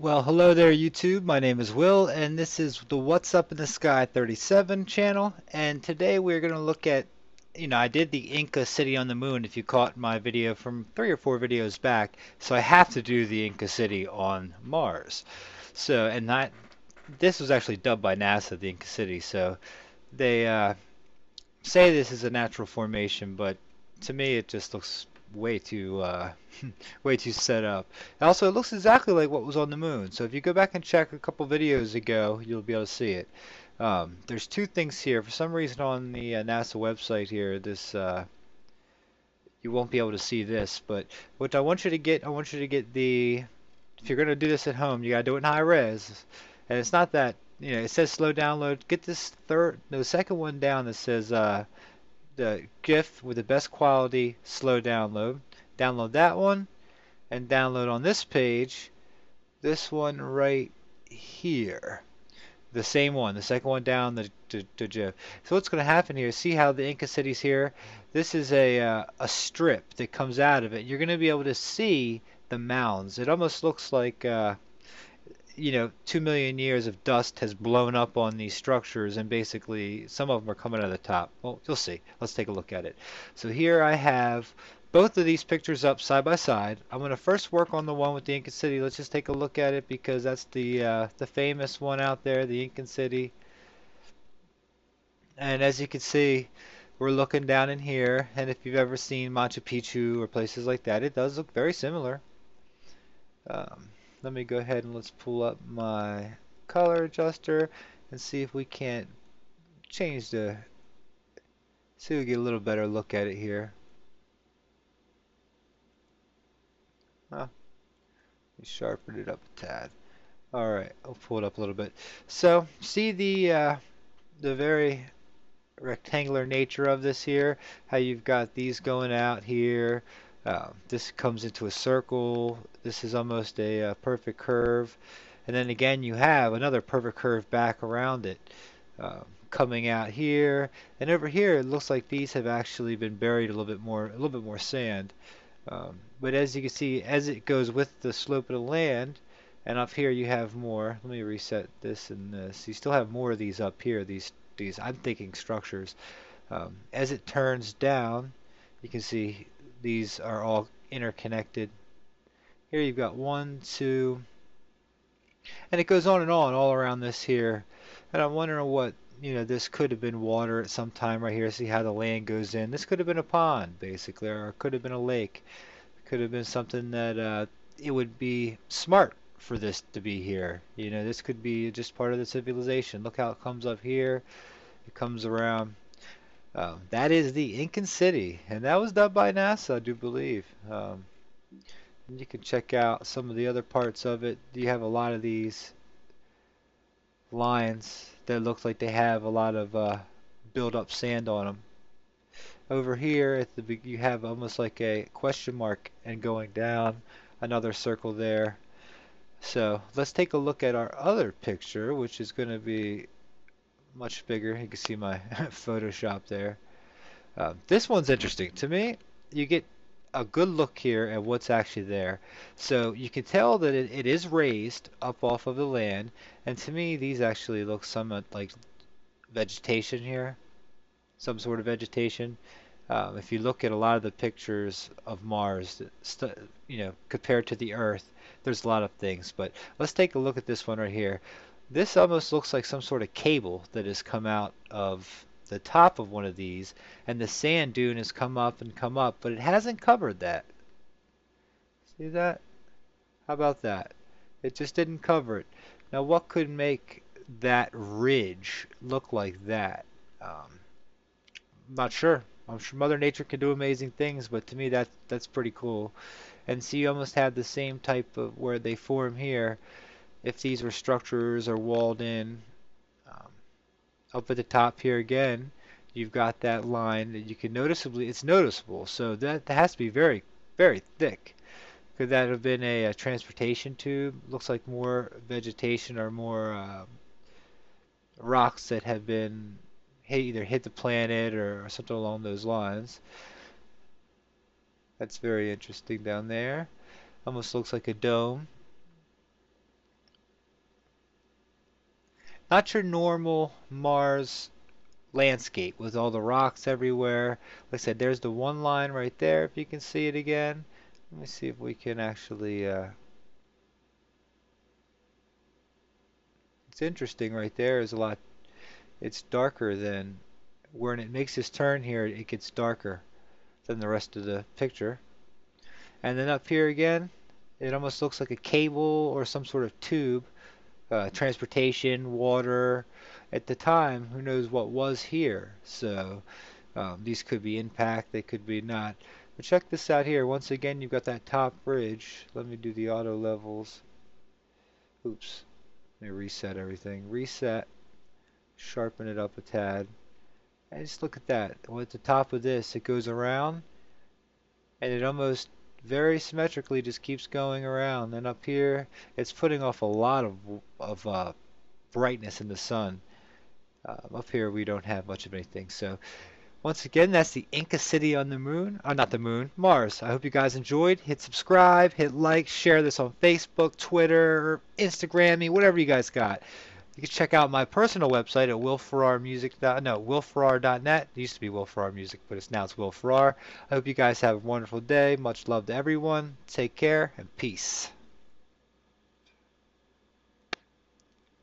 Well, hello there, YouTube. My name is Will, and this is the What's Up in the Sky 37 channel. And today we're going to look at, I did the Inca City on the Moon if you caught my video from 3 or 4 videos back. So I have to do the Inca City on Mars. This was actually dubbed by NASA, the Inca City. So they say this is a natural formation, but to me it just looks way too way too set up. Also, it looks exactly like what was on the moon. So if you go back and check a couple videos ago, you'll be able to see it. There's two things here. For some reason on the NASA website here, this you won't be able to see this, but what I want you to get the. If you're gonna do this at home, you gotta do it in high res, and it's not that. It says slow download. Get this no, the second one down that says the GIF with the best quality slow download. Download that one and download on this page this one right here. The same one, the second one down, the GIF. So what's going to happen here, see how the Inca City's here? This is a strip that comes out of it. You're going to be able to see the mounds. It almost looks like 2 million years of dust has blown up on these structures, and basically some of them are coming out of the top. Well, you'll see. Let's take a look at it. So here I have both of these pictures up side by side. I'm going to first work on the one with the Incan City. Let's just take a look at it because that's the famous one out there, the Incan City. And as you can see, we're looking down in here, and if you've ever seen Machu Picchu or places like that, it does look very similar. Um, Let me go ahead and let's pull up my color adjuster and see if we can't change see if we get a little better look at it here. Well, we sharpened it up a tad. All right, I'll pull it up a little bit. So see the very rectangular nature of this here, how you've got these going out here. This comes into a circle. This is almost a perfect curve. And then again, you have another perfect curve back around it, coming out here. And over here, it looks like these have actually been buried a little bit more sand. But as you can see, as it goes with the slope of the land, and up here you have more. Let me reset this and this. You still have more of these up here. These I'm thinking structures. As it turns down, you can see these are all interconnected. Here you've got one, two, and it goes on and on all around this here. And I'm wondering what, this could have been water at some time right here. See how the land goes in. This could have been a pond, basically, or it could have been a lake. It could have been something that it would be smart for this to be here. This could be just part of the civilization. Look how it comes up here. It comes around. That is the Incan City, and that was done by NASA, I do believe. And you can check out some of the other parts of it. You have a lot of these lines that look like they have a lot of build-up sand on them. Over here, you have almost like a question mark, and going down, another circle there. So let's take a look at our other picture, which is going to be much bigger. You can see my Photoshop there. This one's interesting. To me, you get a good look here at what's actually there. So you can tell that it is raised up off of the land, and to me these actually look somewhat like vegetation here, some sort of vegetation. If you look at a lot of the pictures of Mars, compared to the Earth, there's a lot of things. But let's take a look at this one right here. This almost looks like some sort of cable that has come out of the top of one of these, and the sand dune has come up, but it hasn't covered that. See that? How about that? It just didn't cover it. Now, what could make that ridge look like that? I'm not sure. I'm sure Mother Nature can do amazing things, but to me that's pretty cool. And see, you almost have the same type of where they form here. If these were structures or walled in, um, up at the top here again, you've got that line that you can it's noticeable. So that has to be very, very thick. Could that have been a transportation tube? Looks like more vegetation or more rocks that have been either hit the planet or something along those lines. That's very interesting down there. Almost looks like a dome. Not your normal Mars landscape with all the rocks everywhere. Like I said, there's the one line right there, if you can see it again. Let me see if we can actually, it's interesting right there is a lot, it's darker than, when it makes this turn here, it gets darker than the rest of the picture. And then up here again, it almost looks like a cable or some sort of tube, transportation, water. At the time, who knows what was here. So these could be impact, they could be not. But check this out here. Once again, you've got that top bridge. Let me do the auto levels. Oops. Let me reset everything. Reset. Sharpen it up a tad. And just look at that. Well, at the top of this, it goes around, and it almost very symmetrically just keeps going around. And up here, it's putting off a lot of brightness in the sun. Up here, we don't have much of anything. So once again, that's the Inca City on the moon. Not the moon, Mars. I hope you guys enjoyed. Hit subscribe, hit like, share this on Facebook, Twitter, Instagram, whatever you guys got. You can check out my personal website at willfarrarmusic.net. It used to be Will Farrar Music, but now it's Will Farrar. I hope you guys have a wonderful day. Much love to everyone. Take care and peace.